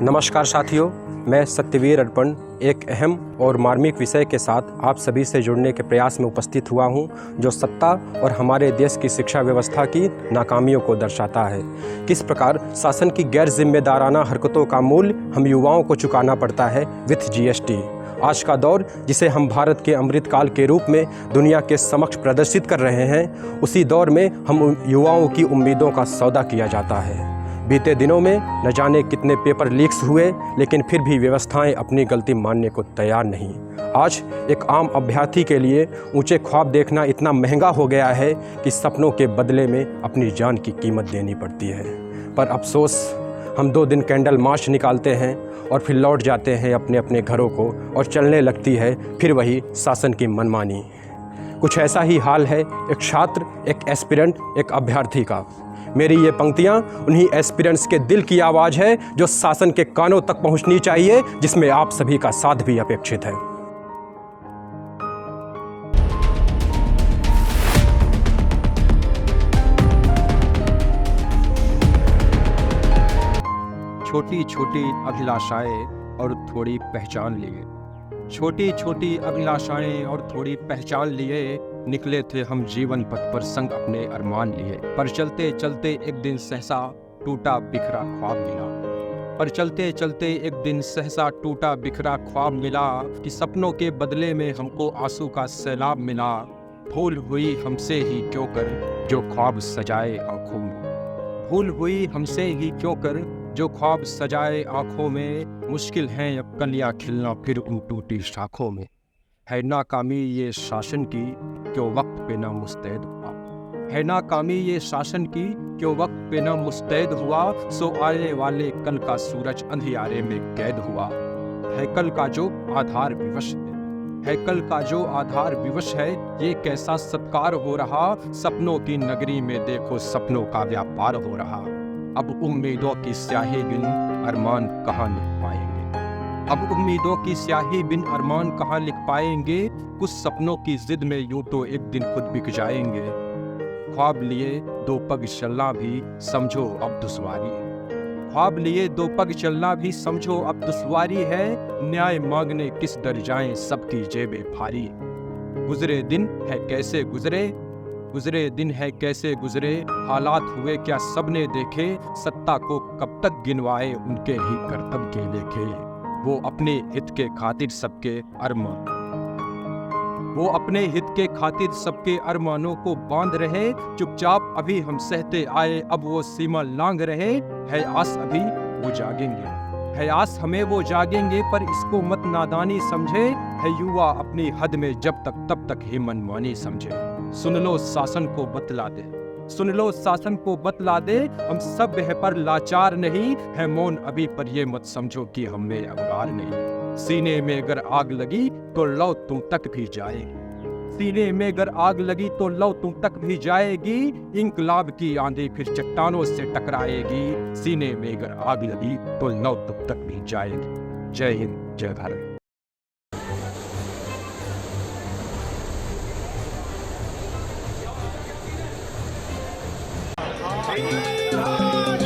नमस्कार साथियों, मैं सत्यवीर अर्पण एक अहम और मार्मिक विषय के साथ आप सभी से जुड़ने के प्रयास में उपस्थित हुआ हूं, जो सत्ता और हमारे देश की शिक्षा व्यवस्था की नाकामियों को दर्शाता है। किस प्रकार शासन की गैर जिम्मेदाराना हरकतों का मूल्य हम युवाओं को चुकाना पड़ता है विथ जीएसटी। आज का दौर जिसे हम भारत के अमृतकाल के रूप में दुनिया के समक्ष प्रदर्शित कर रहे हैं, उसी दौर में हम युवाओं की उम्मीदों का सौदा किया जाता है। बीते दिनों में न जाने कितने पेपर लीक्स हुए, लेकिन फिर भी व्यवस्थाएं अपनी गलती मानने को तैयार नहीं। आज एक आम अभ्यर्थी के लिए ऊंचे ख्वाब देखना इतना महंगा हो गया है कि सपनों के बदले में अपनी जान की कीमत देनी पड़ती है। पर अफसोस, हम 2 दिन कैंडल मार्च निकालते हैं और फिर लौट जाते हैं अपने अपने घरों को, और चलने लगती है फिर वही शासन की मनमानी। कुछ ऐसा ही हाल है एक छात्र, एक एस्पिरेंट, एक अभ्यर्थी का। मेरी ये पंक्तियाँ उन्हीं एस्पिरेंट्स के दिल की आवाज़ है जो शासन के कानों तक पहुँचनी चाहिए, जिसमें आप सभी का साथ भी अपेक्षित है। छोटी छोटी अभिलाषाएं और थोड़ी पहचान लिए, छोटी छोटी अभिलाषाएं और थोड़ी पहचान लिए, निकले थे हम जीवन पथ पर संग अपने अरमान लिए। पर चलते चलते एक दिन सहसा टूटा बिखरा ख्वाब मिला, पर चलते चलते एक दिन सहसा टूटा बिखरा ख्वाब मिला, कि सपनों के बदले में हमको आंसू का सैलाब मिला। भूल हुई हमसे ही क्यों कर जो ख्वाब सजाए आंखों में, भूल हुई हमसे ही क्यों कर जो ख्वाब सजाए आंखों में। मुश्किल है अब कलियां खिलना फिर उन टूटी शाखों में। है नाकामी ये शासन की क्यों वक्त पे ना मुस्तैद हुआ, है नाकामी ये शासन की क्यों वक्त पे ना मुस्तैद हुआ। सो आने वाले कल का सूरज अंधियारे में कैद हुआ। है कल का जो आधार विवश है कल का जो आधार विवश है, ये कैसा सत्कार हो रहा। सपनों की नगरी में देखो सपनों का व्यापार हो रहा। अब उम्मीदों की स्याही बिन अरमान कहाँ लिख पाएंगे, अब उम्मीदों की स्याही बिन अरमान कहाँ लिख पाएंगे। कुछ सपनों की जिद में यूं तो एक दिन खुद बिक जाएंगे। ख्वाब लिए 2 पग चलना भी समझो अब दुश्वारी, ख्वाब लिए 2 पग चलना भी समझो अब दुश्वारी है। न्याय मांगने किस दर जाएं सबकी जेबें भारी। गुजरे दिन है कैसे गुजरे, गुजरे दिन है कैसे गुजरे, हालात हुए क्या सबने देखे। सत्ता को कब तक गिनवाए उनके ही कर्तव्य के लेखे। वो अपने हित के खातिर सबके अरमान, वो अपने हित के खातिर सबके अरमानों को बांध रहे। चुपचाप अभी हम सहते आए, अब वो सीमा लांग रहे। है आस अभी वो जागेंगे, है आस हमें वो जागेंगे, पर इसको मत नादानी समझे। है युवा अपनी हद में जब तक तब तक ही मनमानी समझे। सुन लो शासन को बतला दे, सुन लो शासन को बतला दे, हम सब है पर लाचार नहीं। है मौन अभी पर ये मत समझो कि हमें अवगार नहीं। सीने में अगर आग लगी तो लौ तुम तक भी जाएगी, सीने में अगर आग लगी तो लौ तुम तक भी जाएगी। इंकलाब की आंधी फिर चट्टानों से टकराएगी। सीने में अगर आग लगी तो लौ तुम तक भी जाएगी। जय हिंद, जय भारत। Hey,